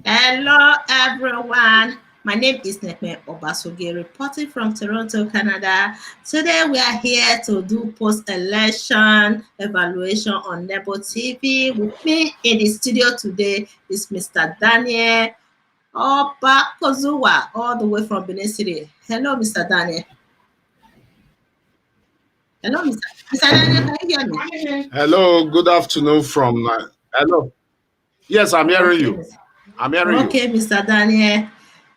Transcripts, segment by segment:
Hello, everyone. My name is Nekme Obasoge, reporting from Toronto, Canada. Today, we are here to do post-election evaluation on Nebo TV. With me in the studio today is Mr. Daniel Obakozuwa, all the way from Benin City. Hello, Mr. Daniel. Hello, Mr. Daniel. Can you hear me? Hello, good afternoon from. Hello. Yes, I'm hearing Okay, you. I'm hearing you. okay, Mr. Daniel.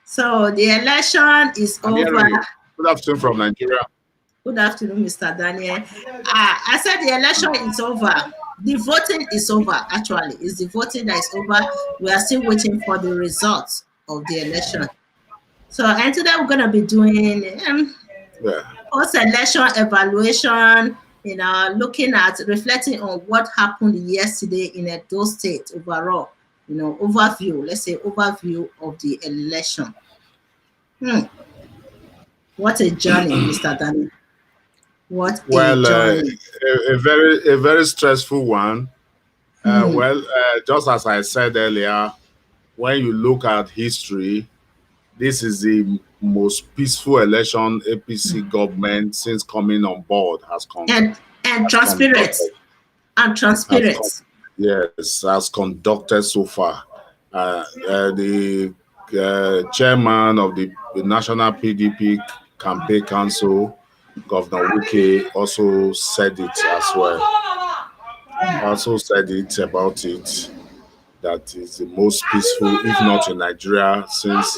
So the election is I'm over. hearing you. Good afternoon from Nigeria. Good afternoon, Mr. Daniel. I said the election is over. The voting is over, actually. It's the voting that is over. We are still waiting for the results of the election. So, and today we're going to be doing Yeah. post-election evaluation, looking at, reflecting on what happened yesterday in Edo State overall, overview, let's say overview of the election. What a journey, Mr. Daniel. What a Well, journey. a very stressful one. Just as I said earlier, when you look at history, this is the most peaceful election APC government since coming on board has and transparent has conducted so far. The chairman of the National PDP Campaign Council, Governor Wike, also said it as well. Also said it about it, that is the most peaceful, if not in Nigeria, since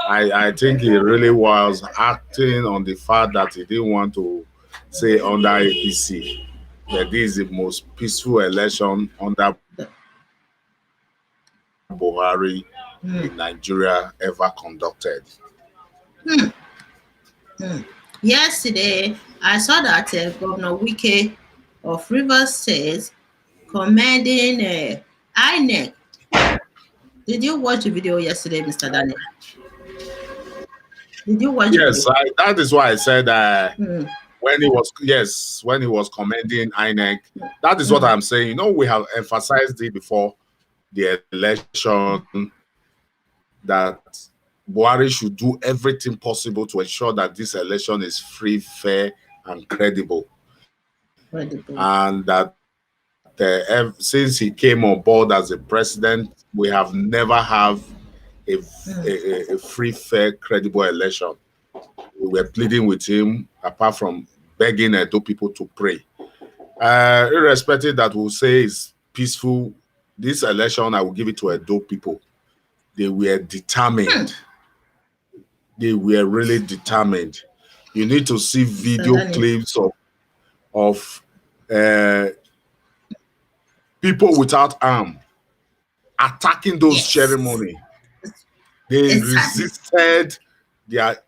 I think he really was acting on the fact that he didn't want to say under APC that this is the most peaceful election under Buhari in Nigeria ever conducted. Yesterday, I saw that Governor Wike of Rivers State commending INEC. Did you watch the video yesterday, Mr. Daniel? Did you watch Yes, that is why I said when he was commending INEC, that is what I'm saying. We have emphasized it before the election that Buhari should do everything possible to ensure that this election is free, fair, and credible. And that since he came on board as a president, we have never have a free, fair, credible election. We were pleading with him, apart from begging Edo people to pray. Irrespective that we'll say is peaceful, this election, I will give it to Edo people. They were determined. They were really determined. You need to see video clips of people without arm attacking those ceremony. They resisted their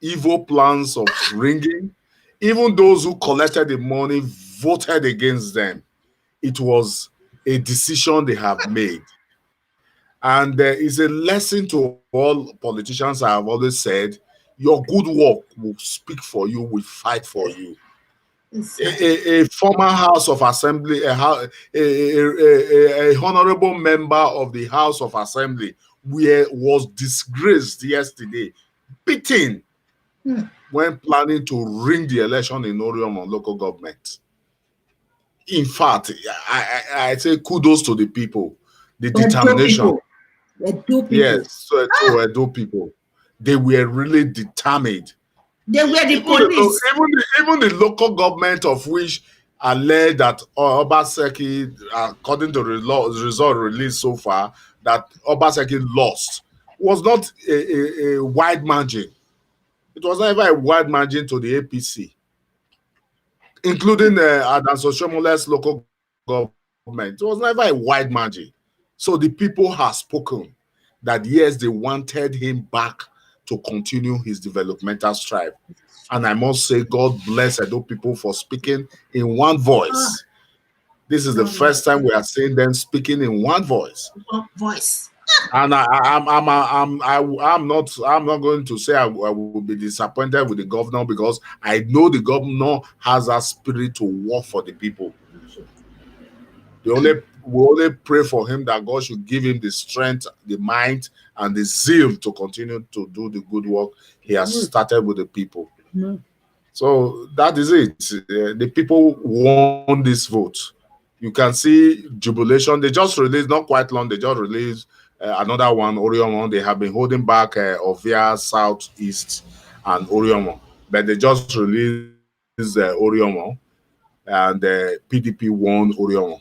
evil plans of ringing. Even those who collected the money voted against them. It was a decision they have made. And there is a lesson to all politicians. I have always said, your good work will speak for you, will fight for you. A former House of Assembly, a honorable member of the House of Assembly was disgraced yesterday, beaten when planning to ring the election in Orion on local government. In fact, I say kudos to the people, the determination. Yes, to Edo people. They were really determined. They were the police. Even the local government of which alleged that Obaseki, according to the result released so far, that Obaseki lost, was not a wide margin. It was not even a wide margin to the APC, including Oshiomhole's local government. It was never a wide margin. So the people have spoken that yes, they wanted him back to continue his developmental strive. And I must say, God bless Edo people for speaking in one voice. This is the first time we are seeing them speaking in one voice. And I'm not going to say I will be disappointed with the governor, because I know the governor has a spirit to work for the people. The only we only pray for him that God should give him the strength, the mind, and the zeal to continue to do the good work he has started with the people. So that is it. The people won this vote. You can see jubilation. They just released, not quite long, they just released another one, Orion one. They have been holding back Ovia, Southeast, and Orion one. But they just released Orion one, and PDP won Orion one.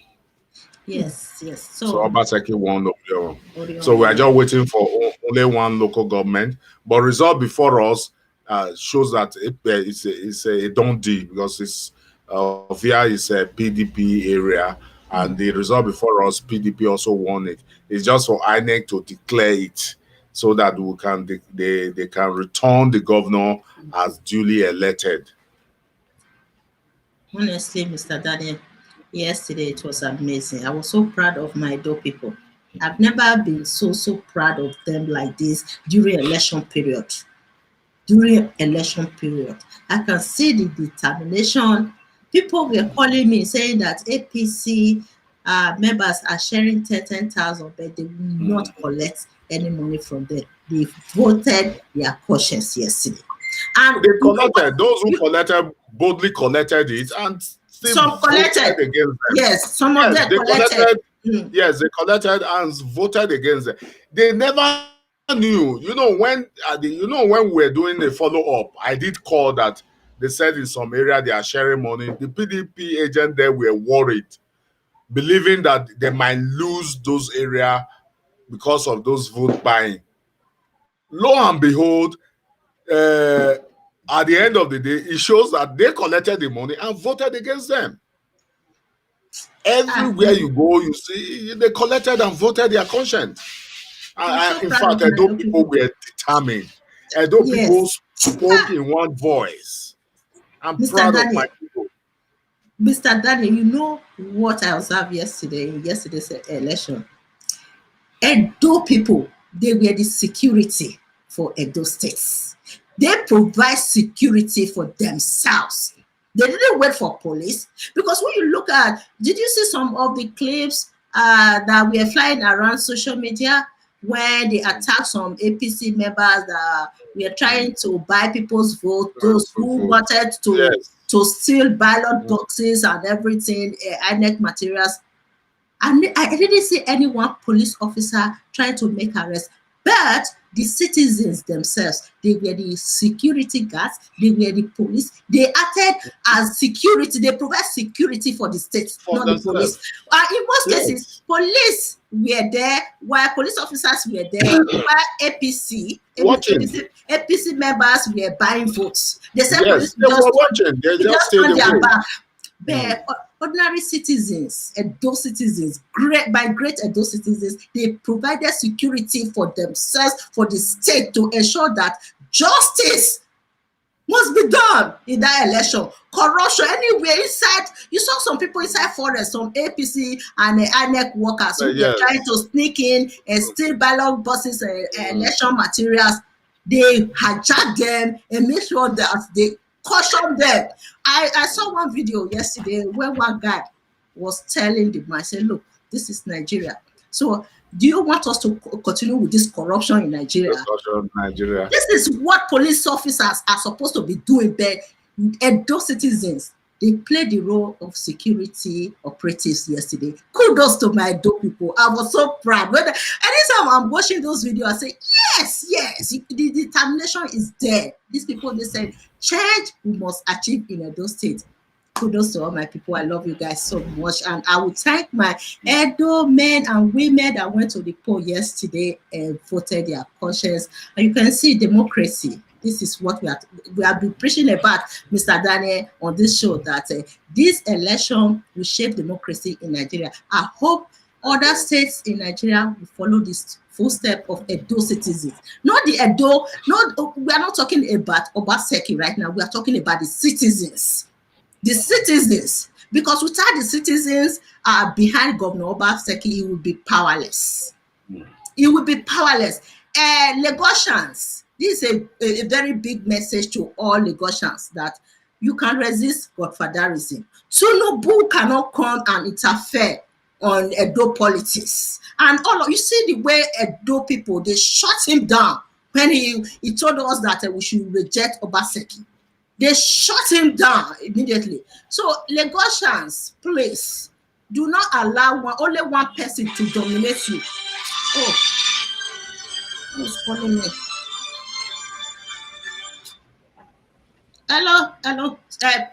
Yes. So Obaseki won Orion. Orion, So we are just waiting for only one local government. But result before us shows that it's a done deal, because it's Ovia is a PDP area, and the result before us, PDP also won it. It's just for INEC to declare it, so that we can they can return the governor as duly elected. Honestly, Mr. Daniel, yesterday it was amazing. I was so proud of my Edo people. I've never been so proud of them like this during election period. I can see the determination. People were calling me saying that APC members are sharing 10,000, but they will not collect any money from them. They voted their conscience yesterday. And they collected, those who collected boldly collected it, and some collected against them. Yes, some of them collected. Yes, they collected and voted against them. They never knew. When we're doing the follow-up, I did call that they said in some area they are sharing money. The PDP agent there were worried, believing that they might lose those areas because of those vote buying. Lo and behold, at the end of the day, it shows that they collected the money and voted against them. Everywhere you go, you see they collected and voted their conscience. In fact, Edo people were determined. Edo people spoke in one voice. I'm proud of my people. Mr. Daniel, you know what I observed yesterday's election? Edo people, they were the security for Edo states. They provide security for themselves. They didn't wait for police, because when you look at, did you see some of the clips that were flying around social media when they attacked some APC members that were trying to buy people's vote, those who wanted to steal ballot boxes and everything, INEC materials? And I didn't see anyone police officer trying to make arrest, but the citizens themselves, they were the security guards, they were the police, they acted as security, they provide security for the state, not the police. In most cases, police were there, while police officers were there, while APC members were buying votes. They said police they were watching, they just stayed on their away. back. But ordinary citizens, Edo citizens, great Edo citizens, they provided security for themselves, for the state, to ensure that justice must be done in that election. Corruption anywhere inside, you saw some people inside forest, some APC and INEC workers who were trying to sneak in and steal ballot boxes and election materials. They hijacked them and make sure that they caution them. I saw one video yesterday where one guy was telling the man, say, look, this is Nigeria. So do you want us to continue with this corruption in Nigeria? This is what police officers are supposed to be doing. But Edo citizens, they played the role of security operatives yesterday. Kudos to my Edo people. I was so proud. Anytime I'm watching those videos, I say, yes, the determination is there. These people, they said, change we must achieve in Edo State. Kudos to all my people. I love you guys so much. And I will thank my Edo men and women that went to the poll yesterday and voted their conscience. And you can see democracy. This is what we have been preaching about, Mr. Daniel, on this show, that this election will shape democracy in Nigeria. I hope other states in Nigeria will follow this footstep of Edo citizens. Not the Edo, we are not talking about Obaseki right now. We are talking about the citizens. The citizens. Because without the citizens behind Governor Obaseki, he will be powerless. He will be powerless. Lagosians, this is a very big message to all Lagosians, that you can resist godfatherism. Tinubu cannot come and interfere on Edo politics. And all of you see the way Edo people, they shut him down when he told us that we should reject Obaseki. They shut him down immediately. So Lagosians, please do not allow only one person to dominate you. Oh, who's calling me? Hello,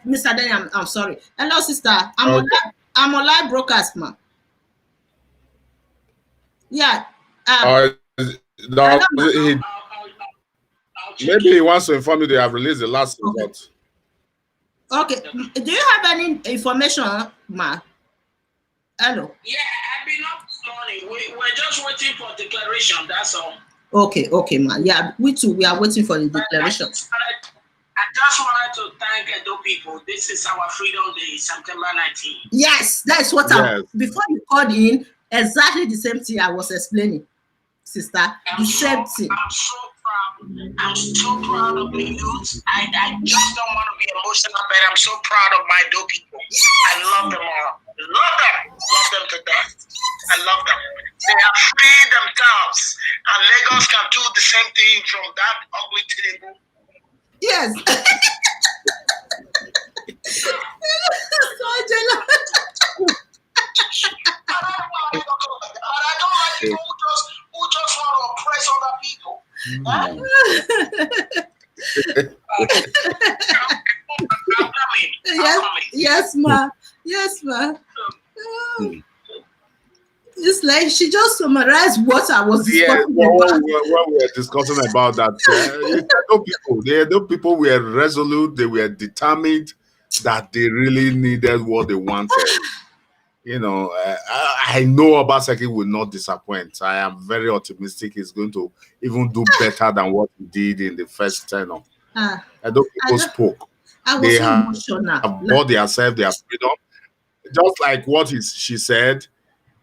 Mr. Denny, I'm sorry. Hello, sister. I'm on live broadcast, ma. Yeah. Maybe he wants to inform you they have released the last result. Okay. Do you have any information, ma? Hello. Yeah, I've been up this morning. We're just waiting for declaration. That's all. Okay, ma. Yeah, we too. We are waiting for the declaration. I just wanted to thank Edo people. This is our Freedom Day, September 19th. Yes, that's what before you called in, exactly the same thing I was explaining, sister. The same thing. I'm so proud. I'm so proud of the youth. I just don't want to be emotional, but I'm so proud of my Edo people. Yes. I love them all. Love them to death. I love them. They have freed themselves, and Lagos can do the same thing from that ugly table. Yes. So jealous. I don't like people who just want to oppress other people. Yes, ma. Yes, ma. It's like she just summarized what I was discussing about. What we were discussing about that. The people were resolute. They were determined that they really needed what they wanted. You know, I know Obaseki will not disappoint. I am very optimistic he's going to even do better than what he did in the first tenure. Edo people spoke. They have bought themselves their freedom. Just like what she said,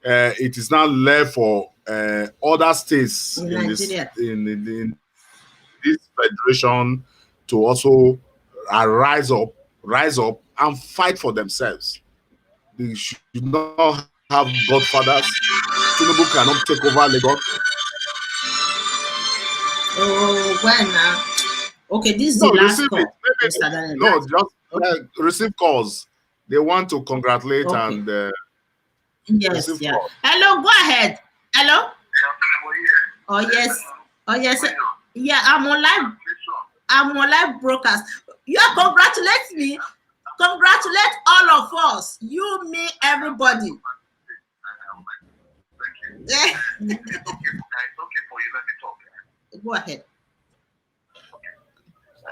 it is now left for other states in this federation to also rise up and fight for themselves. They should not have godfathers. Tinubu cannot take over Lagos. Oh, when now? Okay, this is the last call. No, just receive calls. They want to congratulate and yes, yeah. Calls. Hello, go ahead. Hello. Oh yes. Yeah, I'm on live broadcast. You congratulate me. Congratulate all of us. You, me, everybody. It's okay for you. Let me talk. Go ahead.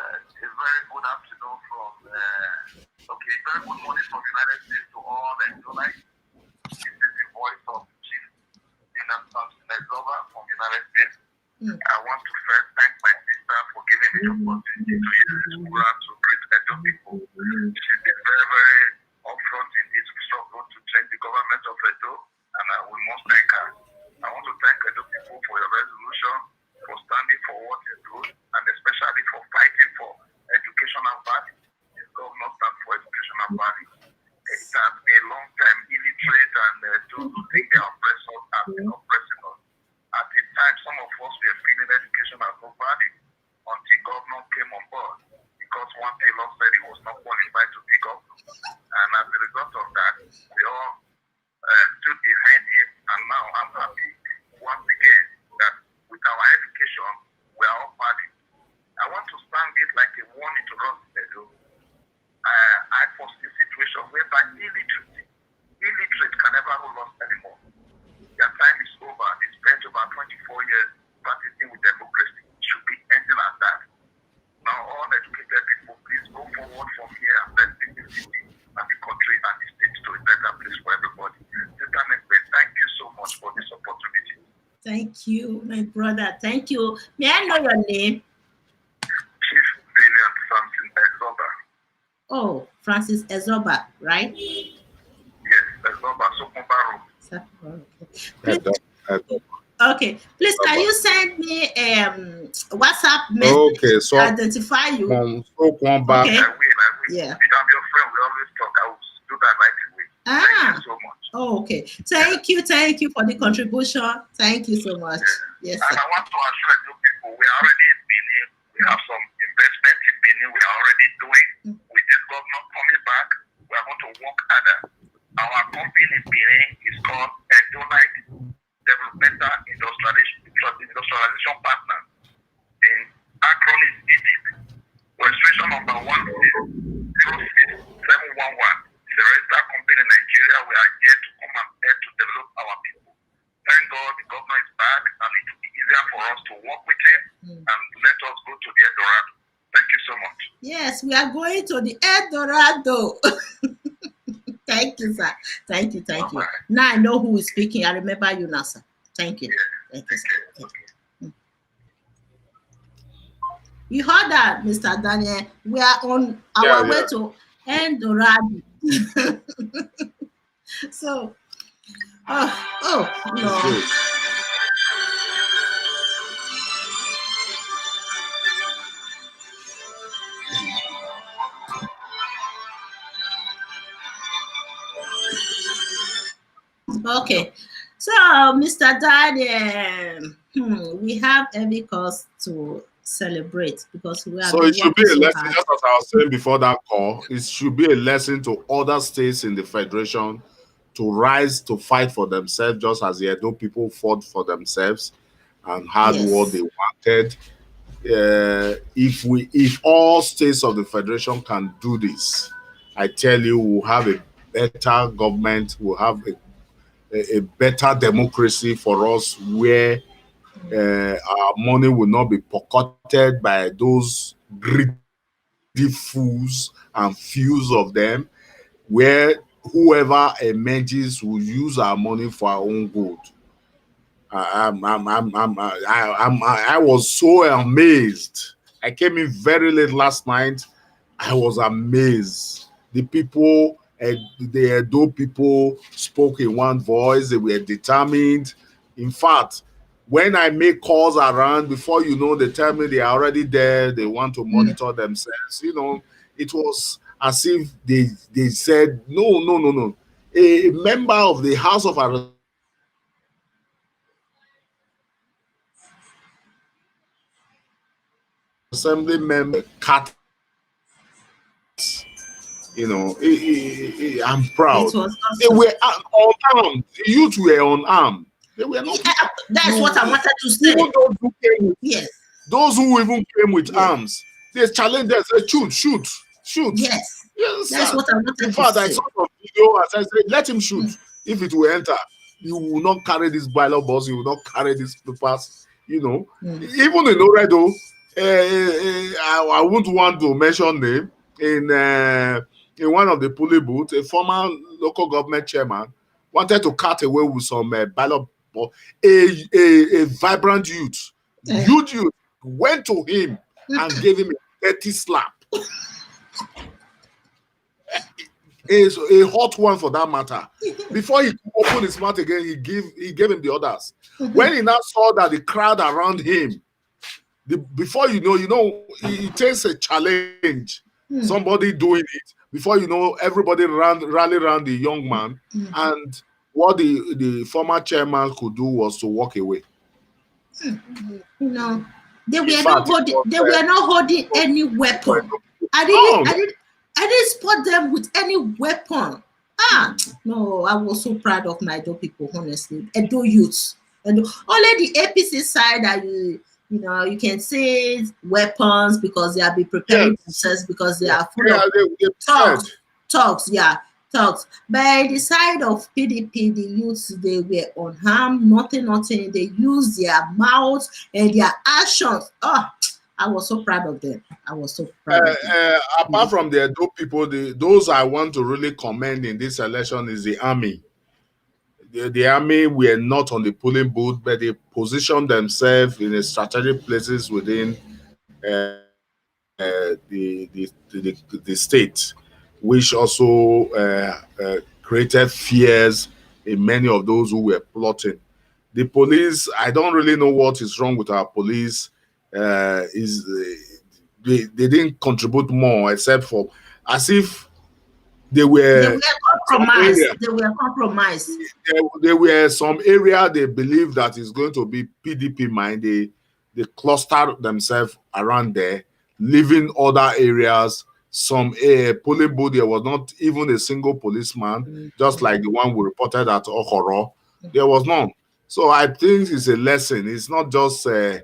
It's very good afternoon from very good morning from United States to all and tonight. This is the voice of Chief Ize from United States. I want to first thank my sister for giving me the opportunity to use this program to greet Edo people. She's been very, very upfront in this struggle to change the government of Edo, and we must thank her. I want to thank Edo people for your resolution, for standing for what is good, and especially for fighting for educational values. This government stands for educational values. It has been a long time illiterate and those who think they are oppressors have been oppressing us. At the time, some of us were feeling education as no value until government came on board because one tailor said he was not qualified to be governor. And as a result of that, we all stood behind him, and now I'm happy once again that with our education, we are all valued. I want to stand it like a warning to us, Edo. I foresee a situation whereby illiterate can never rule us anymore. Their time is over. They spent about 24 years practicing with democracy. It should be ending at that. Now, all educated people, please go forward from here and let's take the city and the country and the state to a better place for everybody. Thank you so much for this opportunity. Thank you, my brother. Thank you. May I know your name? Chief William Samson Ezoba. Oh, Francis Ezoba, right? Yes, Ezoba, Sokumbaro. Okay, please can you send me WhatsApp message to identify you? Okay. I will. Yeah. If I'm your friend, we always talk. I will do that right away. Thank you so much. Oh, okay. Thank you for the contribution. Thank you so much. Yes, And sir. I want to assure you people, we are already in Benin. We have some investment in Benin we are already doing. With this government coming back, we are going to work harder. Our company in Benin is called Edolite Developmental Industrialization Partner. In Akron is Egypt. Registration number 1606711. It's a registered company in Nigeria. We are here to come and help to develop our people. Thank God the governor is back and it will be easier for us to work with him and let us go to the Eldorado. Thank you so much. Yes, we are going to the Eldorado. Thank you, sir. Thank you. Now I know who is speaking. I remember you now, sir. Thank you. Thank you, sir. Thank you. You heard that, Mr. Daniel. We are on our way to Eldorado. So, no. Okay, so Mr. Daniel, we have every cause to celebrate because we are. So it should be a lesson, just as I was saying before that call. It should be a lesson to other states in the federation to rise to fight for themselves, just as the Edo people fought for themselves and had what they wanted. If all states of the federation can do this, I tell you, we'll have a better government. We'll have a better democracy for us, where our money will not be pocketed by those greedy fools and fews of them, where whoever emerges will use our money for our own good. I was so amazed. I came in very late last night. I was amazed. The people, the Edo people spoke in one voice. They were determined. In fact, when I make calls around, before you know, they tell me they are already there. They want to monitor themselves. You know, it was as if they said, no. A member of the House of Assembly member cut. You know, I'm proud. They were unarmed. The youth were unarmed. They were not. That's what I wanted to say. Even those who even came with arms, they challenged us. They shoot. Yes, that's what I wanted to say. In fact, I saw a video as I said, let him shoot. If it will enter, you will not carry this ballot box. You will not carry these papers. You know, even in Oredo, I wouldn't want to mention name. In one of the polling booths, a former local government chairman wanted to cut away with some ballot box. A vibrant youth went to him and gave him a dirty slap. A hot one for that matter. Before he opened his mouth again, he gave him the others. When he now saw that the crowd around him, before you know, it takes a challenge. Somebody doing it. Before you know, everybody rally around the young man. And what the former chairman could do was to walk away. No, they were not holding any weapon. I didn't spot them with any weapon. No, I was so proud of my Edo people, honestly. Edo youths. Only the APC side that you can see weapons because they are be preparing themselves because they are full of talks. By the side of PDP, the youths, they were unharmed, nothing. They used their mouths and their actions. I was so proud of them. Apart from the Edo people, those I want to really commend in this election is the army. The army were not on the polling booth, but they positioned themselves in strategic places within the state, which also created fears in many of those who were plotting. The police, I don't really know what is wrong with our police. They didn't contribute more, except for as if There They were were some compromised. area, They were compromised. there were some area they believe that is going to be PDP mine. They clustered themselves around there, leaving other areas. Some polling booth, there was not even a single policeman, just like the one we reported at Okoro. There was none. So I think it's a lesson. It's not just a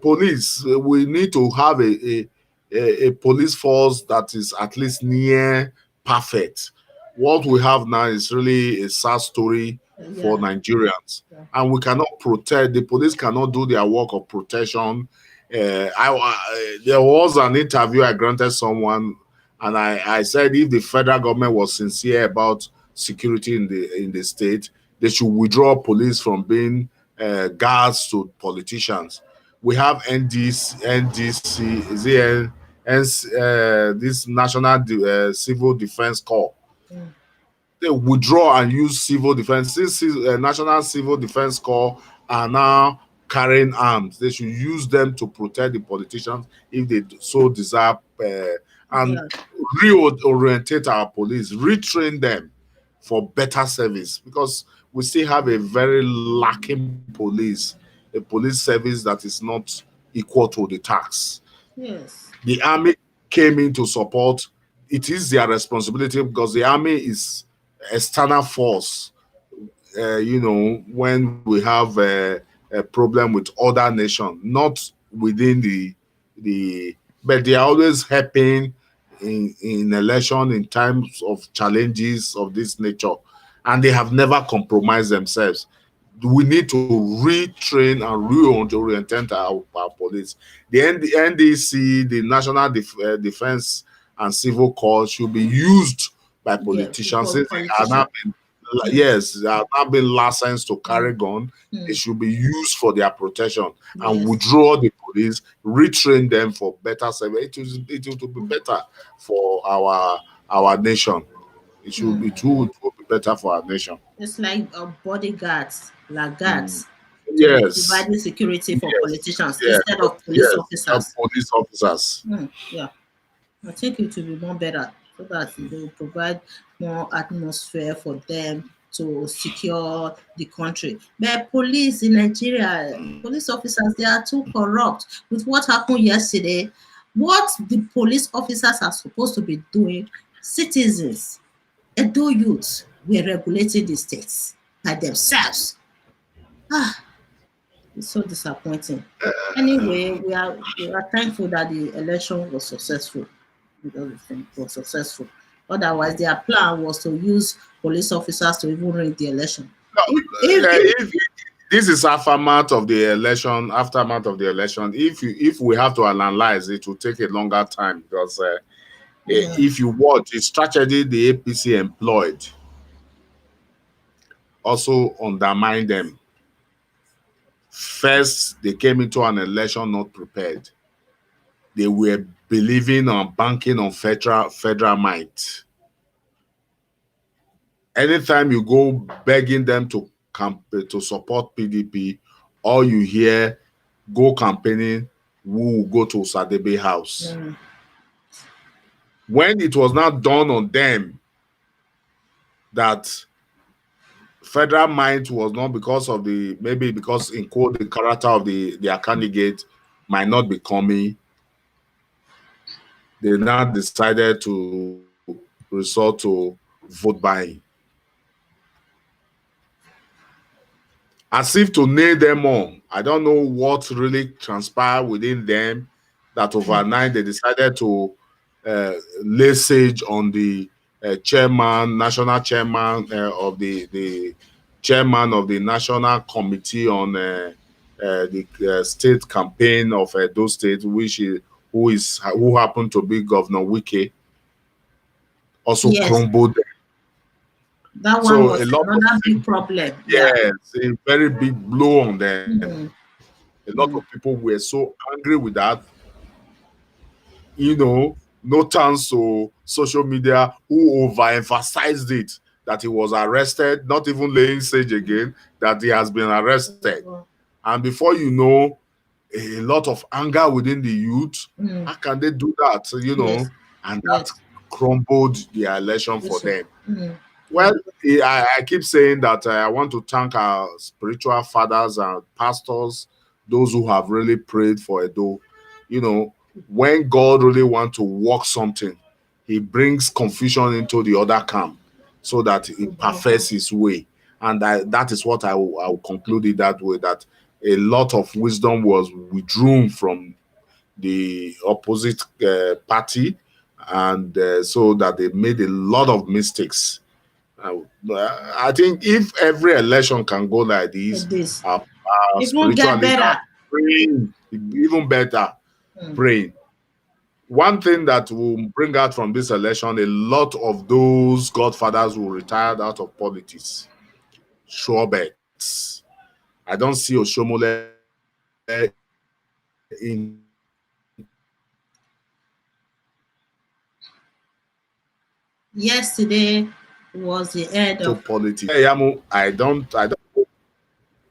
police. We need to have a police force that is at least near perfect. What we have now is really a sad story for Yeah. Nigerians, and we cannot protect. The police cannot do their work of protection. There was an interview I granted someone, and I said if the federal government was sincere about security in the state, they should withdraw police from being guards to politicians. We have NDC, is it this National Civil Defense Corps. They withdraw and use civil defense. Since National Civil Defense Corps are now carrying arms, they should use them to protect the politicians if they so desire, and Yeah. reorientate our police, retrain them for better service, because we still have a very lacking police, a police service that is not equal to the tax. Yes. The army came in to support. It is their responsibility because the army is external force. When we have a problem with other nations, not within the, but they are always helping in election in times of challenges of this nature, and they have never compromised themselves. We need to retrain and reorient our police. The NDC, the National Defense and Civil Corps, should be used by Yeah. politicians For since they are politician. now been, yes, they have now been licensed to carry gun. They should be used for their protection, and Yes. withdraw the police, retrain them for better service. It will be better for our nation. It will be better for our nation. It's like bodyguards, like Mm. guards, to be Yes, providing security for yes, politicians yes, instead of police yes. officers. Police officers. Yeah. I think it will be more better so that they will provide more atmosphere for them to secure the country. But police in Nigeria, police officers, they are too corrupt. With what happened yesterday, what the police officers are supposed to be doing, citizens, Edo youths were regulating the states by themselves. Ah, it's so disappointing. Anyway, we are thankful that the election was successful. Because it was successful. Otherwise, their plan was to use police officers to even rig the election. No, If if this is aftermath of the election, if we have to analyze it, will take a longer time, because yeah, if you watch the strategy the APC employed, also undermine them. First, they came into an election not prepared. They were believing on banking on federal might. Anytime you go begging them to support PDP, all you hear, go campaigning, who will go to Sadebe house. When it was not done on them that federal might was not because of maybe because in quote the character of their candidate might not be coming, they now decided to resort to vote buying. As if to nail them on. I don't know what really transpired within them that overnight they decided to lay siege on the national chairman of the chairman of the National Committee on the state campaign of those states, who happened to be Governor Wike, also yes, crumbled. that one So a was lot of another big problem. Yeah. yes, a very big blow on them. Mm, A lot of people were so angry with that. No thanks to social media, who overemphasized it, that he was arrested, not even laying siege again, that he has been arrested. And before you know, a lot of anger within the youth. How can they do that? yes, And that yes. crumbled the election for them. Mm. Well, I keep saying that I want to thank our spiritual fathers and pastors, those who have really prayed for Edo. You know, when God really wants to work something, he brings confusion into the other camp so that he perfects his way. And that is what I will conclude it that way, that a lot of wisdom was withdrawn from the opposite party, and so that they made a lot of mistakes. I think if every election can go like this, This our it won't spiritual get leaders better. praying, even better, praying. One thing that will bring out from this election, a lot of those godfathers will retire out of politics. Sure bets. I don't see Oshiomhole in Yesterday was the end of politics. Iyamu, I don't.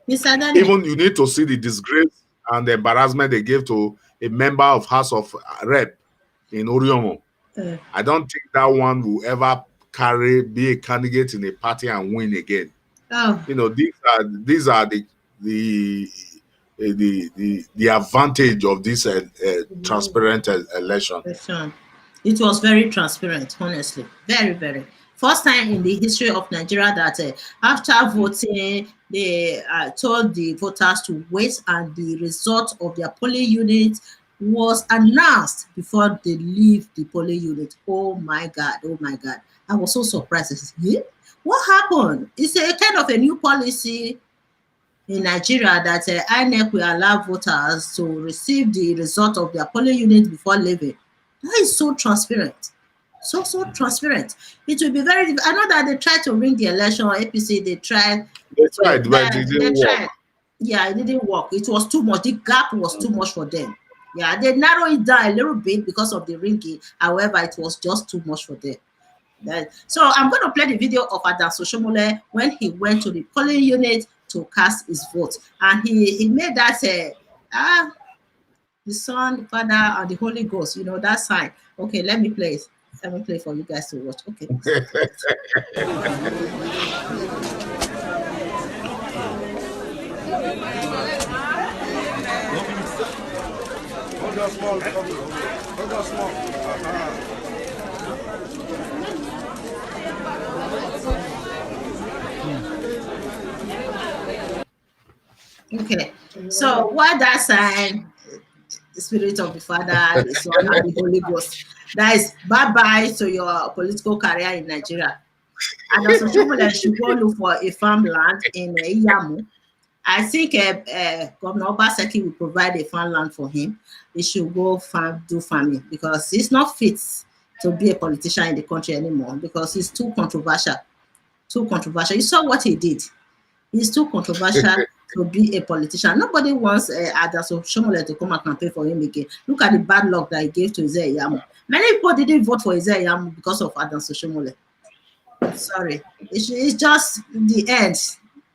Mr. Daniel. Even you need to see the disgrace and the embarrassment they gave to a member of House of Rep in Oshiomhole. I don't think that one will ever be a candidate in a party and win again. Oh. You know, these are the advantage of this transparent election. It was very transparent, honestly, very, very. First time in the history of Nigeria that after voting, they told the voters to wait, and the result of their polling unit was announced before they leave the polling unit. Oh my God, oh my God. I was so surprised. I said, yeah? What happened? It's a kind of a new policy in Nigeria that INEC will allow voters to receive the result of their polling unit before leaving. That is so transparent. So transparent. It will be very I know that they tried to ring the election, APC, they tried. They tried, but it didn't work. Yeah, it didn't work. It was too much. The gap was too much for them. Yeah, they narrowed it down a little bit because of the ringing. However, it was just too much for them. So I'm going to play the video of Oshiomhole when he went to the polling unit to cast his vote. And he made that the Son, the Father, and the Holy Ghost, you know, that sign. Okay, let me play it. Let me play for you guys to watch. Okay. Hold on small. Hold on small. Okay, so what that sign, the Spirit of the Father, the Son, and the Holy Ghost, that is bye-bye to your political career in Nigeria. And Oshiomhole should go look for a farmland in Iyamu. I think Governor Obaseki will provide a farmland for him. He should go do farming because he's not fit to be a politician in the country anymore because he's too controversial. Too controversial. You saw what he did. He's too controversial to be a politician. Nobody wants Oshiomhole to come and campaign for him again. Look at the bad luck that he gave to Ize Iyamu. Many people didn't vote for Ize Iyamu because of Oshiomhole. Sorry. It's just the end.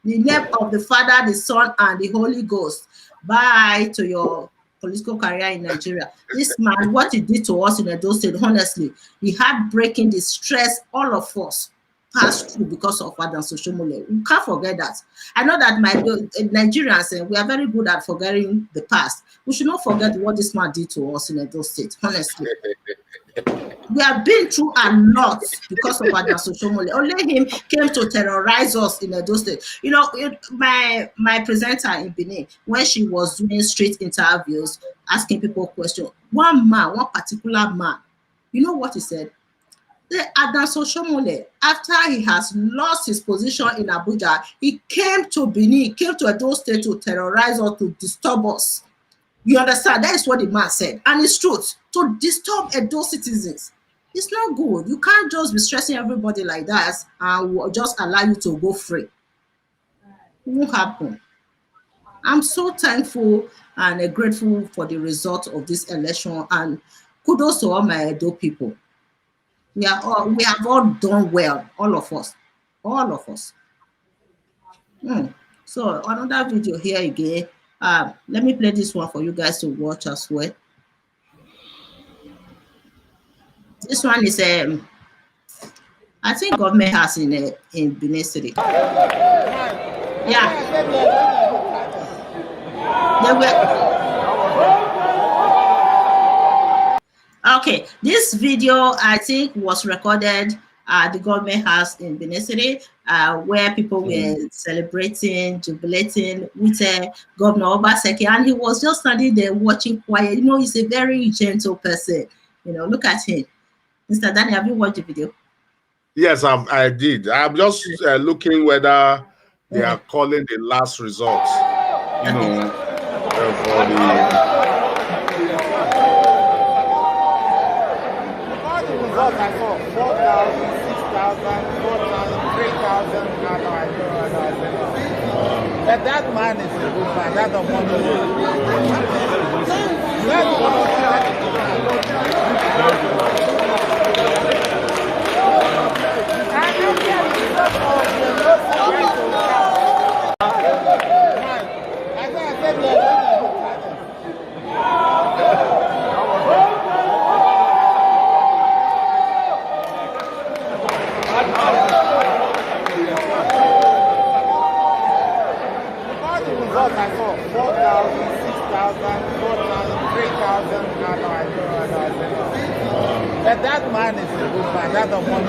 The name of the Father, the Son, and the Holy Ghost. Bye to your political career in Nigeria. This man, what he did to us in Edo State, honestly, he had breaking the stress all of us passed through because of Oshiomhole. We can't forget that. I know that my Nigerians, we are very good at forgetting the past. We should not forget what this man did to us in Edo State, honestly. We have been through a lot because of Oshiomhole. Only him came to terrorize us in Edo State. You know, my presenter in Benin, when she was doing street interviews, asking people questions, one particular man, you know what he said? Oshiomhole, after he has lost his position in Abuja, he came to Benin, came to Edo State to terrorize us, to disturb us. You understand? That is what the man said. And it's truth. To disturb Edo citizens. It's not good. You can't just be stressing everybody like that and we'll just allow you to go free. It won't happen. I'm so thankful and grateful for the result of this election, and kudos to all my Edo people. We have all done well, all of us. All of us. So another video here again. Let me play this one for you guys to watch as well. This one is I think government has in Benin City. Yeah. They were okay. This video I think was recorded at the government house in Benin City, where people were celebrating, jubilating with Governor Obaseki, and he was just standing there watching quiet. You know, he's a very gentle person. You know, look at him. Mr. Danny, have you watched the video? Yes, I did. I'm just looking whether they are calling the last result, you know, for the. All the results I saw 4,000, 6,000, 4,000, 3,000. But that man is a good man. That of one I saw 4,000, 6,000, 4,000, 3,000. But that man is a good man. That of one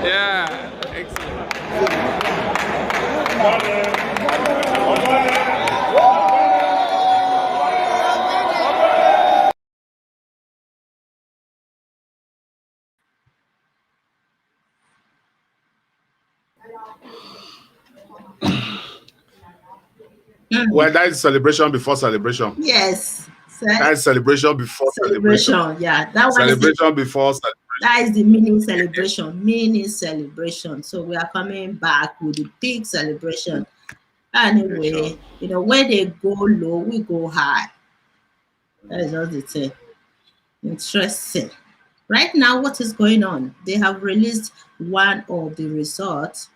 Yeah, excellent. Well, that is celebration before celebration. Yes. That is celebration before celebration. Yeah, that one celebration before celebration. That is the mini celebration. Mini celebration. So we are coming back with the big celebration. Anyway, you know, when they go low, we go high. That is just the thing. Interesting. Right now, what is going on? They have released one of the results.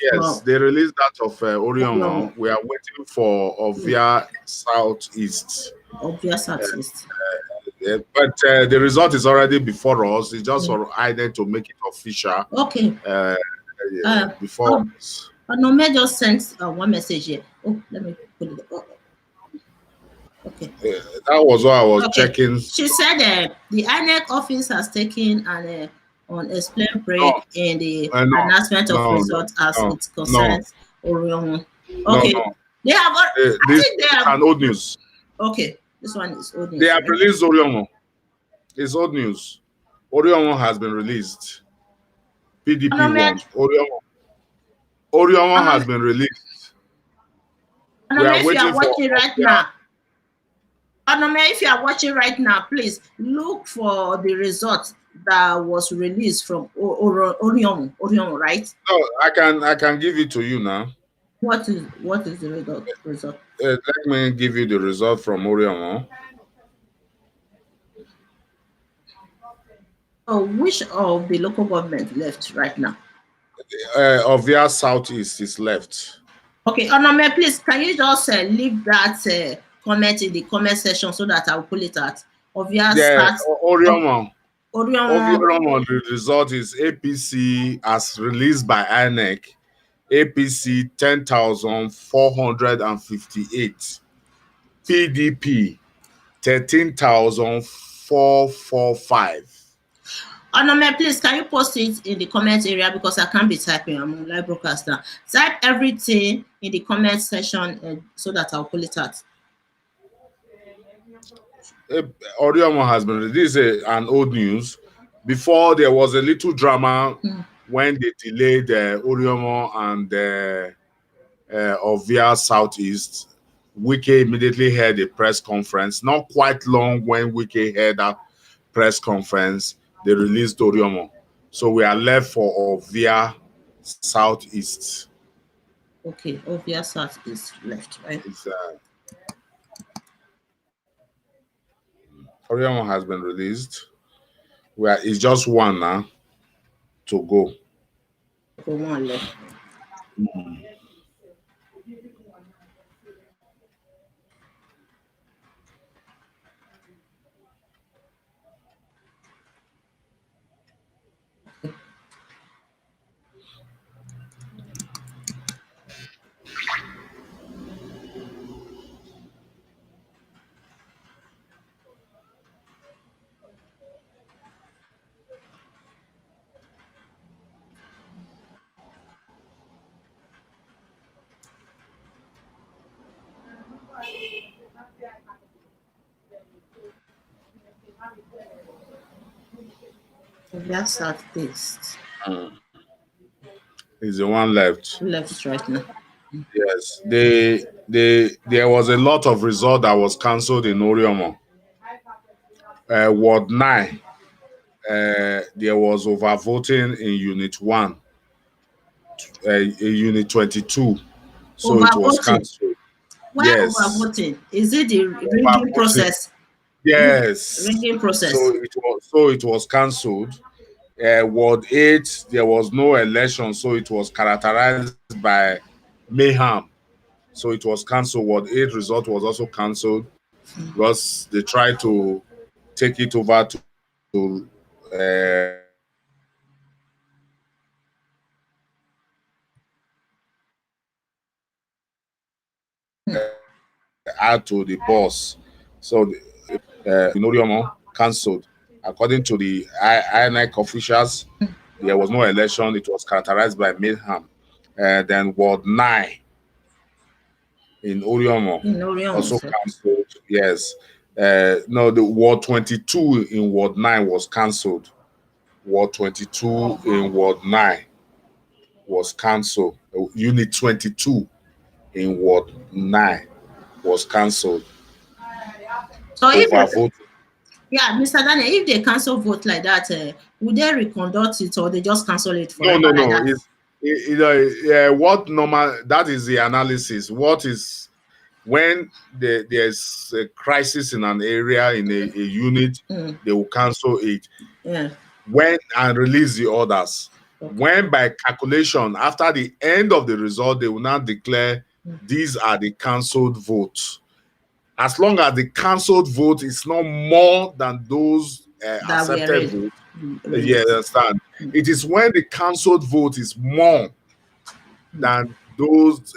Yes, they released that of Oshiomhole. We are waiting for Ovia Southeast. Ovia Southeast. But the result is already before us. It's just for INEC to make it official. Okay. Before us. Nome just sent one message here. Oh, let me put it. Okay. That was what I was checking. She said the INEC office has taken an unexplained break in the announcement of results as it concerns Oshiomhole. Okay. They have. I think they have. An old news. Okay, this one is old news. They have released Oshiomhole. It's old news. Oshiomhole has been released. PDP won. Oshiomhole has been released. We are waiting for watching right now. If you are watching right now, please look for the result that was released from Oshiomhole, right? No, I can give it to you now. What is the result? Let me give you the result from Oshiomhole. So which of the local government left right now? Ovia Southeast is left. Okay, Onome, please, can you just leave that comment in the comment section so that I'll pull it out? Ovia Oshiomhole. The result is APC as released by INEC. APC 10,458. PDP 13,445. Onome, please, can you post it in the comment area because I can't be typing. I'm on live broadcast now. Type everything in the comment section so that I'll pull it out. Oshiomhole has been released. This is an old news. Before there was a little drama when they delayed Oshiomhole and Ovia Southeast. Wike immediately held a press conference. Not quite long when Wike held that press conference, they released Oshiomhole. So we are left for Ovia Southeast. Okay, Ovia Southeast left, right? Oriomo has been released. Where it's just one now to go. For one left. That's southeast. Is the one left. Left right now. Yes, there was a lot of result that was cancelled in Oriomo. Ward 9, there was overvoting in Unit 1, Unit 22, so it was Overvoting. cancelled. Why Yes, overvoting? Is it the ringing overvoting. process? Yes, Ringing process. so it was cancelled. Ward 8, there was no election, so it was characterized by mayhem. So it was cancelled. Ward 8 result was also cancelled because they tried to take it over to add to the boss. So in Oriomo cancelled. According to the INEC officials, there was no election. It was characterized by mayhem. Then Ward 9 in Oriomo In Orion. also cancelled. Yes. No, the Ward 22 in Ward 9 was cancelled. Ward 22 in Ward 9 was cancelled. Unit 22 in Ward 9 was cancelled. So if Overvoted. yeah, Mr. Daniel, if they cancel vote like that, would they reconduct it or they just cancel it No, forever no, like no. that? What normal, that is the analysis. What is when there's a crisis in an area, in a unit, they will cancel it. Yeah. When and release the orders. Okay. When by calculation, after the end of the result, they will now declare these are the cancelled votes. As long as the cancelled vote is not more than those That we are accepted ready. votes, yeah, understand. It is when the cancelled vote is more than those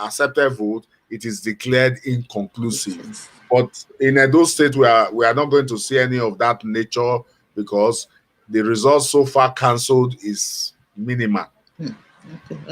accepted vote, it is declared inconclusive. But in Edo State, we are not going to see any of that nature because the results so far cancelled is minimal. Okay.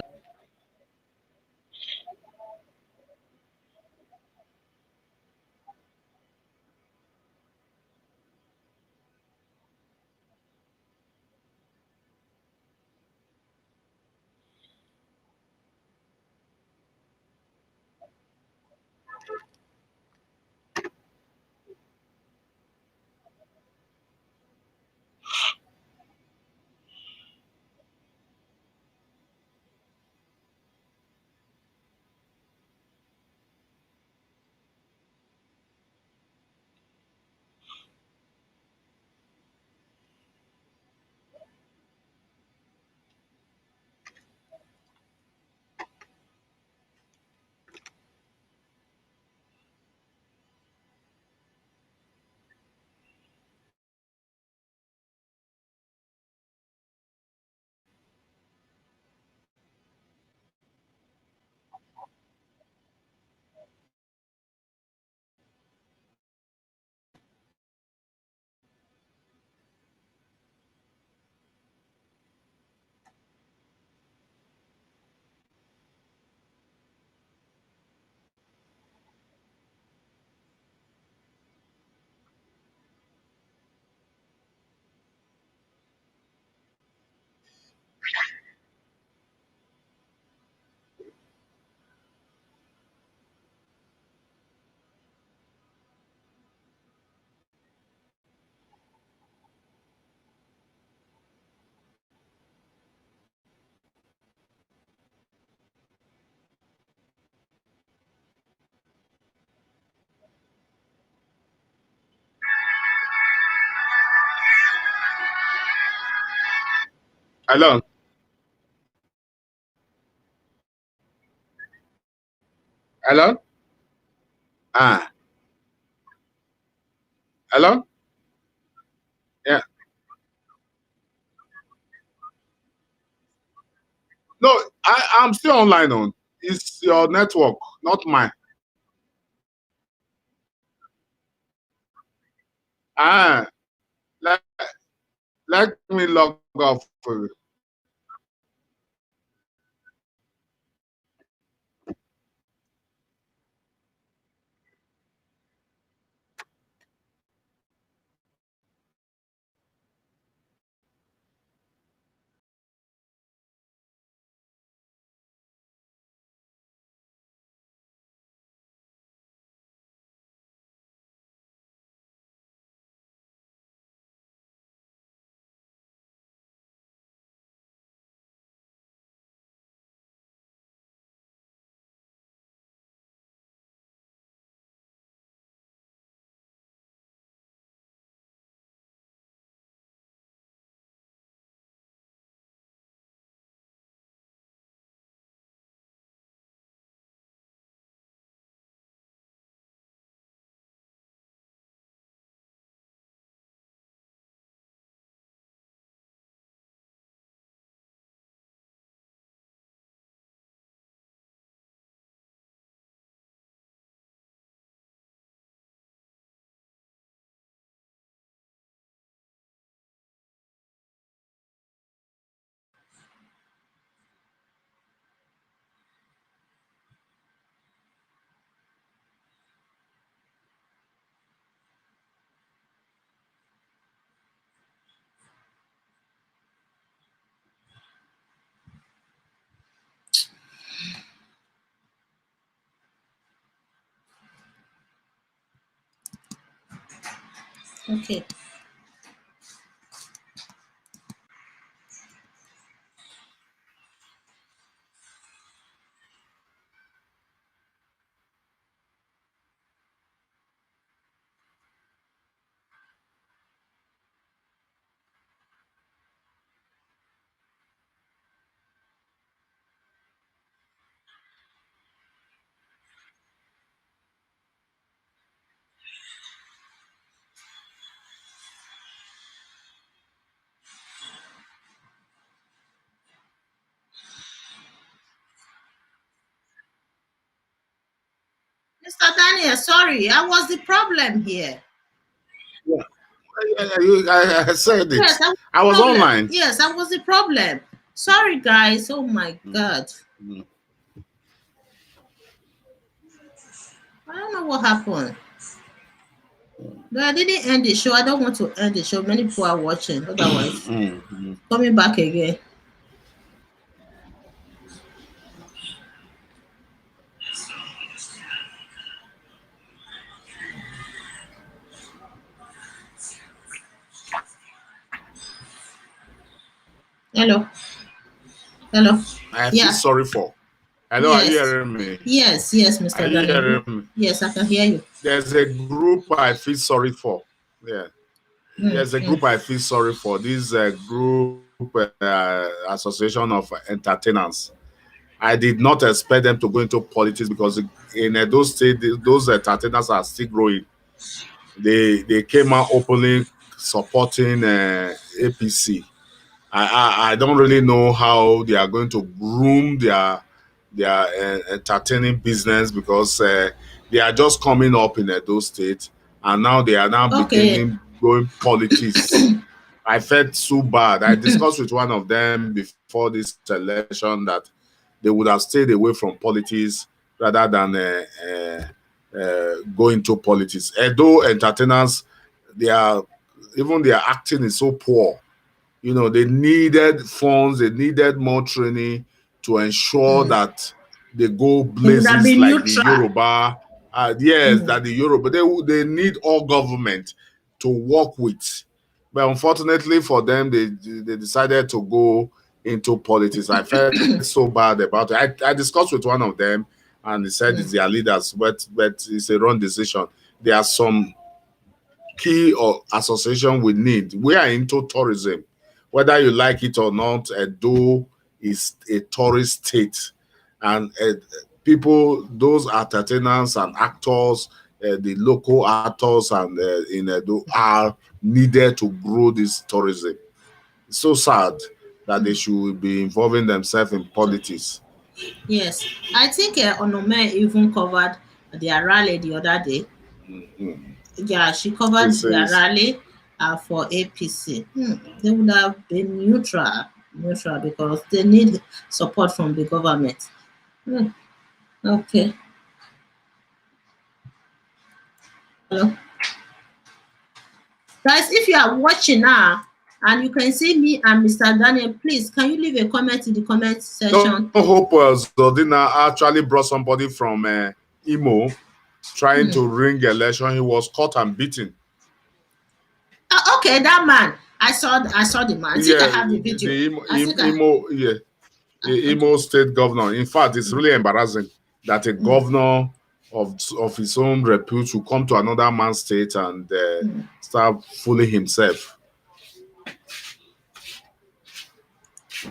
Hello. Hello. Ah. Hello. Yeah. No, I'm still online. On. It's your network, not mine. Ah. Let, let me log off for you. Okay. Mr. Daniel, sorry, I was the problem here. Yeah. I said it. Yes, I was problem. online. Yes, I was the problem. Sorry, guys. Oh my God. I don't know what happened. But I didn't end the show. I don't want to end the show. Many people are watching. Otherwise, coming back again. Hello. Hello. I feel Yeah. sorry for. Hello, are you Yes. hearing me? Yes, yes, Are Mr. you Daniel. hearing me? Yes, I can hear you. There's a group I feel sorry for. Yeah. There's a group I feel sorry for. This group association of entertainers. I did not expect them to go into politics because in those states, those entertainers are still growing. They came out openly supporting APC. I don't really know how they are going to groom their entertaining business because they are just coming up in those states and now they are now Okay. beginning going politics. I felt so bad. I discussed with one of them before this election that they would have stayed away from politics rather than go into politics. Although entertainers, even their acting is so poor. You know, they needed funds, they needed more training to ensure that they go It would have places been like the neutral. Yoruba. Yes, that the Yoruba, they need all government to work with. But unfortunately for them, they decided to go into politics. I felt so bad about it. I discussed with one of them and he said it's their leaders, but it's a wrong decision. There are some key or association we need. We are into tourism. whether you like it or not, Edo is a tourist state, and people, those entertainers and actors, the local actors and in Edo are needed to grow this tourism. It's so sad that they should be involving themselves in politics. Yes, I think Onome even covered their rally the other day. Mhm. Yeah, she covered This their is rally for APC. They would have been neutral because they need support from the government. Hmm, okay. Hello. Guys, if you are watching now and you can see me and Mr. Daniel, please, can you leave a comment in the comment section? no hope Zodina actually brought somebody from Imo trying to ring election. He was caught and beaten. Okay, that man. I saw the man. I think I have the video. Imo State governor. In fact, it's really embarrassing that a governor of his own repute will come to another man's state and start fooling himself.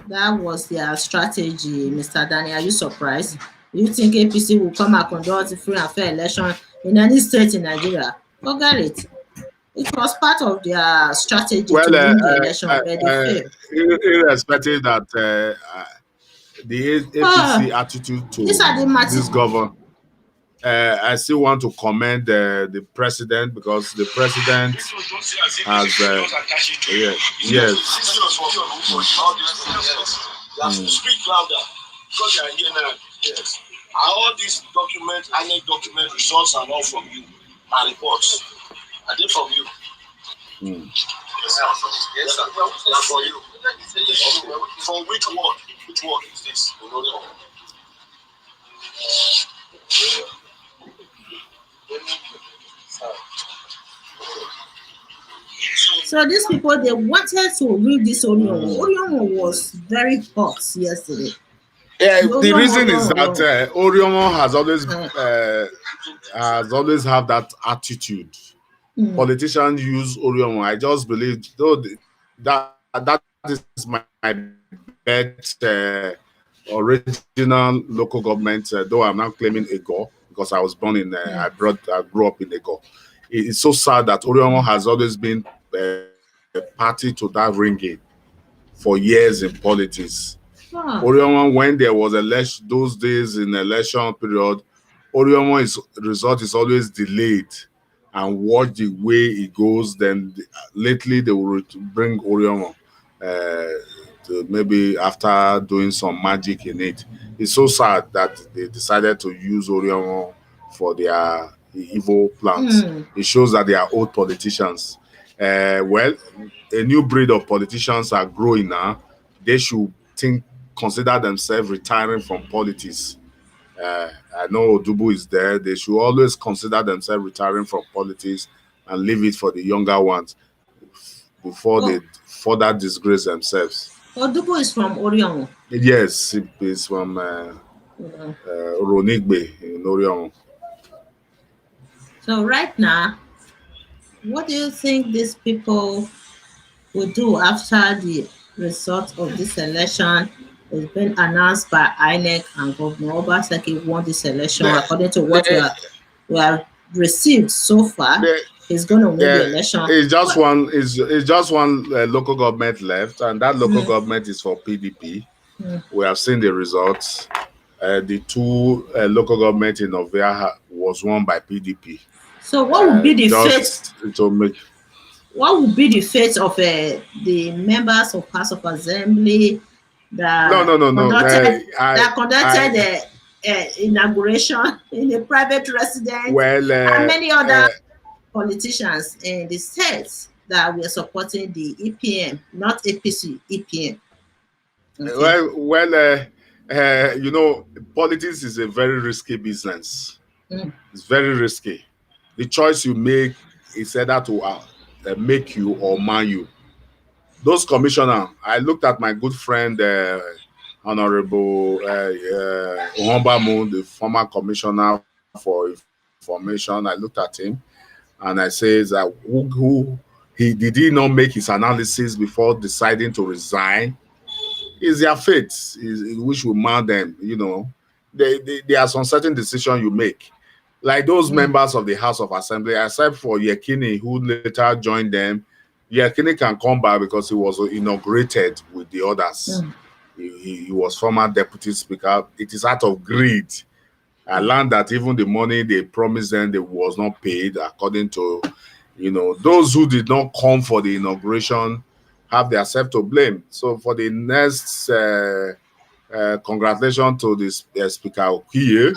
That was their strategy, Mr. Daniel. Are you surprised? You think APC will come and conduct a free and fair election in any state in Nigeria? Forget it. It was part of their strategy to win the election, but they failed. Irrespective that the APC attitude to this government, I still want to commend the president, because the president has yes. Speak louder because you are here now. Yes. All these documents, INEC document results are all from you, and reports. Are they from you? Yes, sir. Yes, sir. They are for you. For which word? Which word is this? So these people, they wanted to read this Oshiomhole. Oshiomhole was very hot yesterday. The reason is that Oshiomhole has always had that attitude. Politicians use Oshiomhole. I just believe that is my best original local government. Though I'm not claiming Ego because I was born in I grew up in Ego. It's so sad that Oshiomhole has always been party to that ringing for years in politics. Oshiomhole, when there was election, those days in election period, Oshiomhole's result is always delayed, and watch the way it goes. Then lately they will bring Oshiomhole maybe after doing some magic in it. It's so sad that they decided to use Oshiomhole for their evil plans. It shows that they are old politicians. Well, a new breed of politicians are growing now. They should consider themselves retiring from politics. I know Odubu is there. They should always consider themselves retiring from politics and leave it for the younger ones before they further disgrace themselves. Odubu is from Oshiomhole. Yes, he's from Ronigbe in Oshiomhole. So right now, what do you think these people will do after the result of this election has been announced by INEC and Governor Obaseki won this election according to what we have received so far? He's going to win the election. It's just one local government left, and that local government is for PDP. We have seen the results. The two local government in Ovia was won by PDP. So what would be the fate? What would be the fate of the members of House of Assembly that conducted the inauguration in a private residence, and many other politicians in the states that were supporting the EPM, not APC, EPM? Okay. Politics is a very risky business. It's very risky. The choice you make is either to make you or man you. Those commissioners, I looked at my good friend, Honorable Ohombamu, the former commissioner for information. I looked at him and I said that who Did he not make his analysis before deciding to resign? Is their fate, which will mark them. There are some certain decisions you make. Like those members of the House of Assembly, except for Yekini, who later joined them. Yekini can come back because he was inaugurated with the others. He was former deputy speaker. It is out of greed. I learned that even the money they promised them, they was not paid according to, those who did not come for the inauguration have their self to blame. So for the next congratulations to this Speaker Okiye,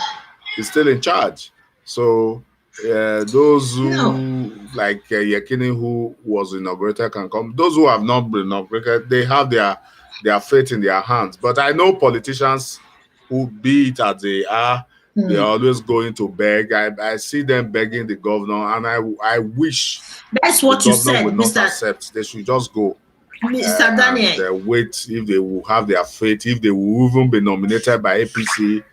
he's still in charge. So those who like Yekini, who was inaugurated, can come. Those who have not been inaugurated, they have their fate in their hands. But I know politicians who, be it as they are, they're always going to beg. I see them begging the governor, and I wish that's what the you governor said, will not Mr. accept. They should just go. Mr. Daniel. Wait if they will have their fate, if they will even be nominated by APC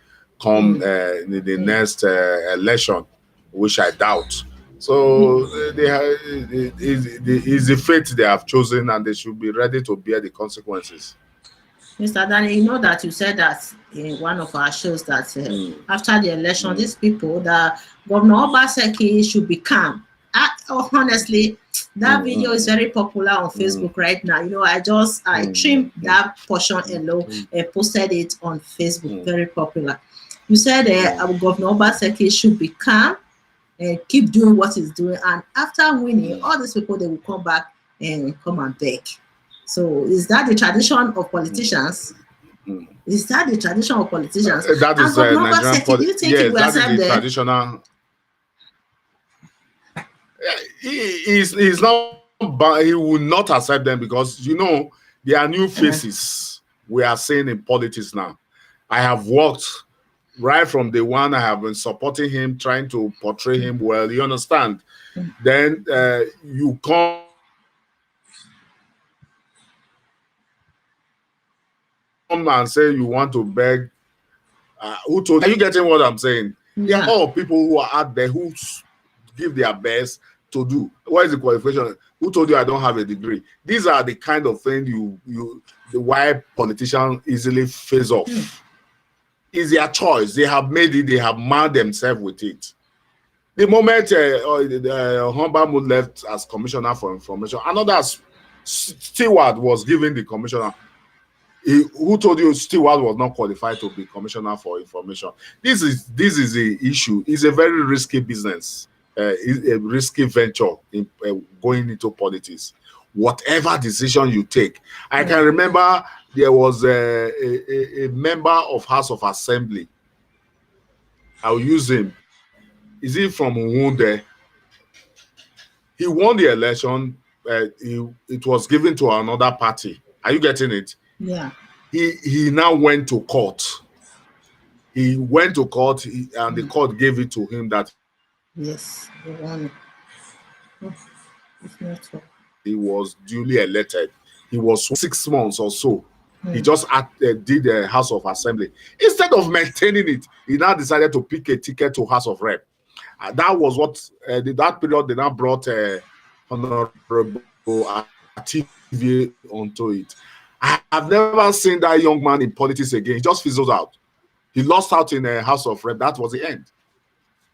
come in the next election, which I doubt. So it's the fate they have chosen, and they should be ready to bear the consequences. Mr. Daniel, you know that you said that in one of our shows that after the election, these people, that Governor Obaseki should be calm. Honestly, that video is very popular on Facebook right now. I trimmed that portion alone and posted it on Facebook. Very popular. You said Governor Obaseki should be calm and keep doing what he's doing, and after winning, all these people, they will come back and come and beg. So is that the tradition of politicians? Is that the tradition of politicians? That is Nigerian do you think he will accept the traditional? He's not. He will not accept them because there are new faces we are seeing in politics now. I have worked right from day one. I have been supporting him, trying to portray him well. You understand? Then you come and say you want to beg. Who told you? Are you getting what I'm saying? Yeah. There are all people who are out there who give their best to do. What is the qualification? Who told you I don't have a degree? These are the kind of things why politicians easily phase off. It's their choice. They have made it. They have marred themselves with it. The moment Humbamu left as commissioner for information, another steward was given the commissioner. Who told you Stewart was not qualified to be commissioner for information? This is the issue. It's a very risky business, it's a risky venture in going into politics. Whatever decision you take, I can remember there was a member of House of Assembly. I'll use him. Is he from Wunde? He won the election. It was given to another party. Are you getting it? Yeah. He now went to court. He went to court, and the court gave it to him that yes, he was duly elected. He was 6 months or so. He just did the House of Assembly. Instead of maintaining it, he now decided to pick a ticket to House of Rep. That was what that period they now brought Honorable TV onto it. I have never seen that young man in politics again. He just fizzles out. He lost out in a House of Rep. That was the end.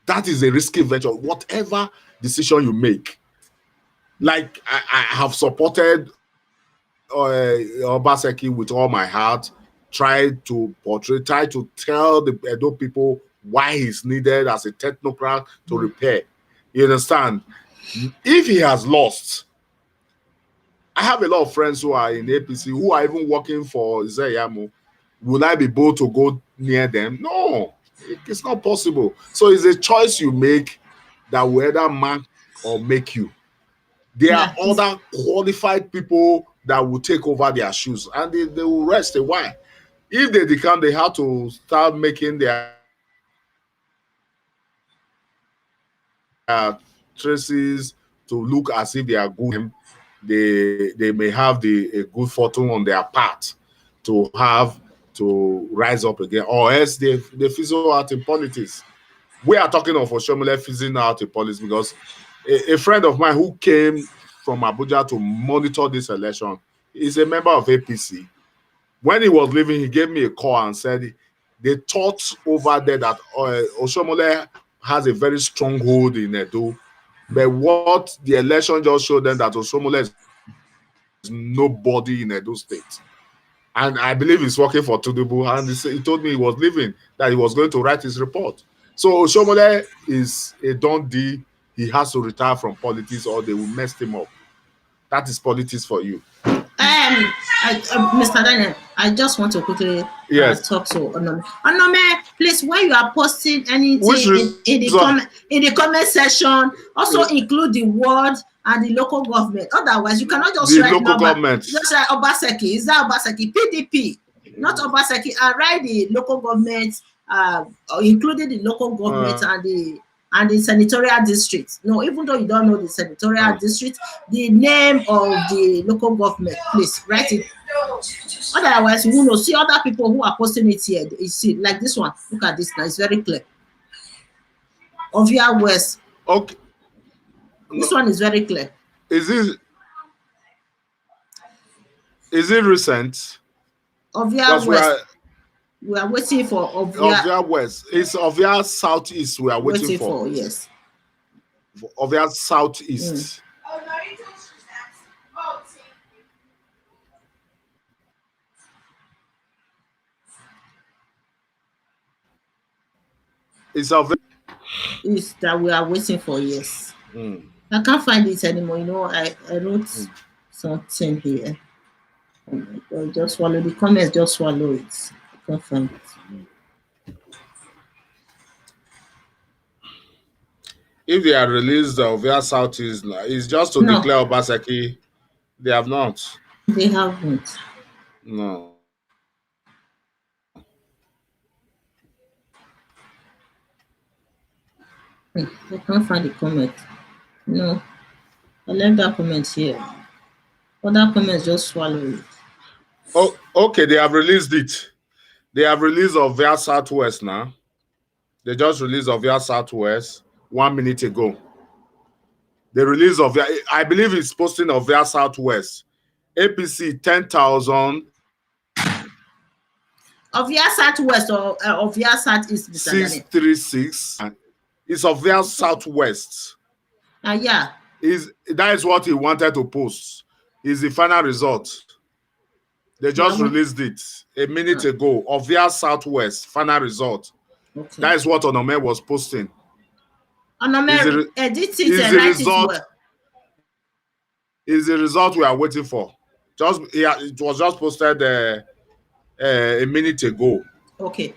That is a risky venture. Whatever decision you make, like I have supported Obaseki with all my heart, try to tell the Edo people why he's needed as a technocrat to repair. You understand? If he has lost, I have a lot of friends who are in APC who are even working for Ize Iyamu. Will I be able to go near them? No, it's not possible. So it's a choice you make that will either mark or make you. There are other qualified people that will take over their shoes, and they will rest a while. If they decline, they have to start making their traces to look as if they are good. They may have a good fortune on their part to have to rise up again, or else they fizzle out in politics. We are talking of Oshiomhole fizzling out in politics because a friend of mine who came from Abuja to monitor this election. He's a member of APC. When he was leaving, he gave me a call and said they thought over there that Oshiomhole has a very strong hold in Edo. But what the election just showed them that Oshiomhole is nobody in Edo State. And I believe he's working for Tinubu. And he told me he was leaving, that he was going to write his report. So Oshiomhole is a done deal. He has to retire from politics or they will mess him up. That is politics for you. Mr. Daniel, I just want to quickly talk to Onome. Onome, please, when you are posting anything in the comment section, also include the word and the local government. Otherwise, you cannot just write local government. Just write Obaseki. Is that Obaseki? PDP, not Obaseki. I write the local government, including the local government and the senatorial district. No, even though you don't know the senatorial district, the name of the local government, please write it. Otherwise, you will see other people who are posting it here. You see, like this one. Look at this now, it's very clear. Ovia West. Okay. This one is very clear. Is it recent? Ovia West. We are waiting for Ovia West. It's Ovia Southeast we are waiting for. Yes. For Ovia Southeast. It's Ovia. It's that we are waiting for, yes. I can't find it anymore. You know, I wrote something here. Oh my God, just swallow the comments, just swallow it. I can't find it. If they are released of their Southeast, it's just to declare Obaseki. They have not. They haven't. No. I can't find the comment. No. I left that comment here. Other comments, just swallow it. Oh, okay, they have released it. They have released of their Southwest now. They just released of their Southwest 1 minute ago. The release of their, I believe it's posting of their Southwest. APC 10,000. Of your Southwest or of your Southeast? 636. It's of their Southwest. Yeah. That is what he wanted to post. Is the final result. They just released it a minute ago. Of their Southwest, final result. Okay. That is what Onome was posting. Onome edit it and write it well. Is the result we are waiting for. It was just posted a minute ago. Okay.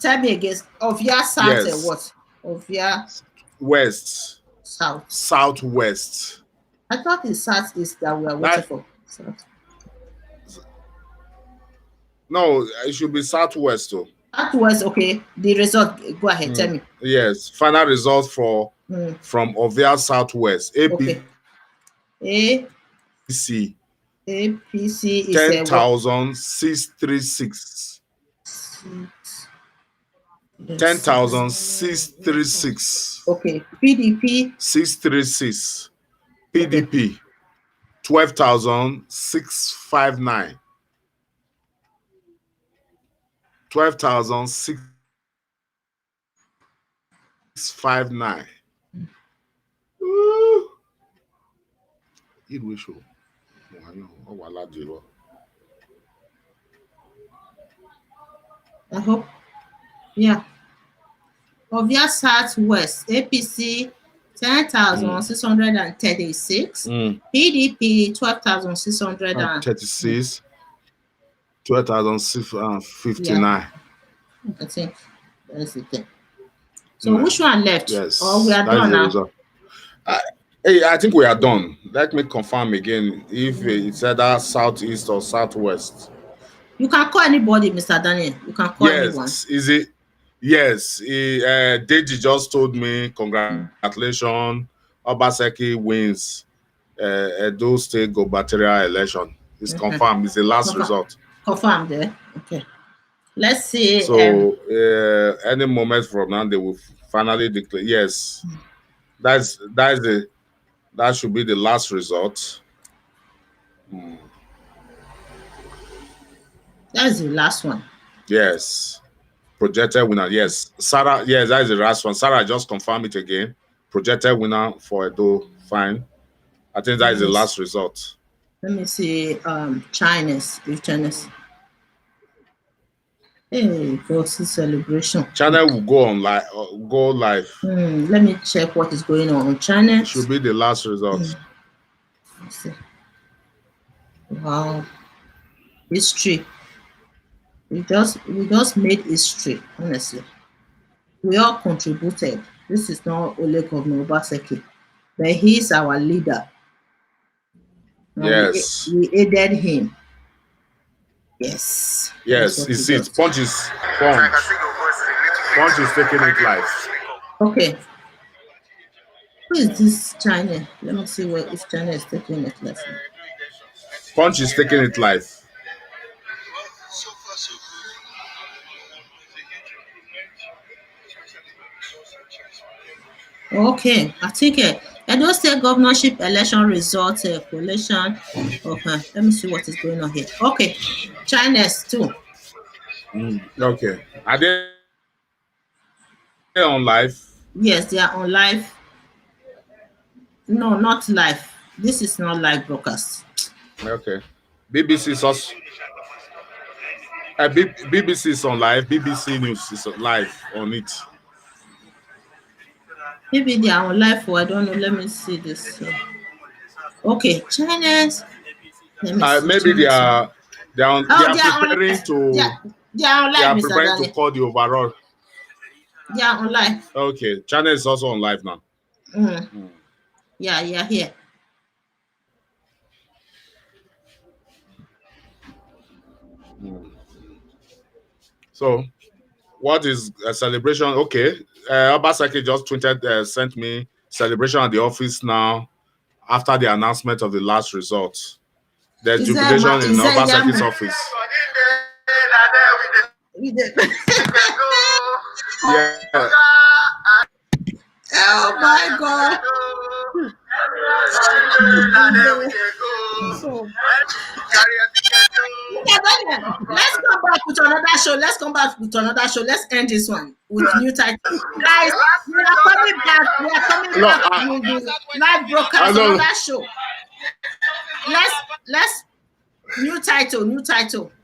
Tell me again. Of your South and what? Of your West. South. Southwest. I thought it's Southeast that we are waiting for. South. No, it should be Southwest though. Southwest, okay. The result, go ahead, tell me. Yes, final result from Ovia Southwest. APC. APC is 10,636. 10,636. Okay. PDP 636. PDP 12,659. 12,659. It will show. I hope. Yeah. Ovia Southwest, APC 10,636. PDP 12,636. 12,659. I think that's the thing. So which one left? Yes. Or we are done now? I think we are done. Let me confirm again if it's either Southeast or Southwest. You can call anybody, Mr. Daniel. You can call anyone. Is it? Yes. Deji just told me, congratulations. Obaseki wins Edo State gubernatorial election. It's confirmed. It's the last result. Confirmed, okay. Let's see. So any moment from now, they will finally declare. Yes, that's That should be the last result. That's the last one. Yes. Projected winner. Yes. Sarah. Yes, that is the last one. Sarah, just confirm it again. Projected winner for Edo. Fine. I think that is the last result. Let me see. Chinese. If Chinese. Hey, Foxy celebration. Channel will go on live. Go live. Let me check what is going on China. Should be the last result. Let's see. Wow. History. We just made history, honestly. We all contributed. This is not only Governor Obaseki, but he's our leader. Yes. We aided him. Yes. Yes, it's it. Punch is taking it live. Okay. Who is this China? Let me see where if China is taking it live. Punch is taking it live. Okay, I think Edo State governorship election results collation. Okay, let me see what is going on here. Okay, China's too. Okay, are they on live? Yes, they are on live. No, not live. This is not live broadcast. Okay, BBC is also. BBC is on live. BBC News is live on it. Maybe they are on live or I don't know. Let me see this. Okay, China's. Maybe they are preparing to. They are on live. They are preparing to call the overall. They are on live. Okay, China is also on live now. Yeah, here. So, what is a celebration? Okay, Obaseki just tweeted, sent me celebration at the office now after the announcement of the last results. There's jubilation in Obaseki's office. Yeah. Oh my God. Let's come back with another show. Let's end this one with new title. Guys, we are coming back with the live broadcast another show. Let's new title.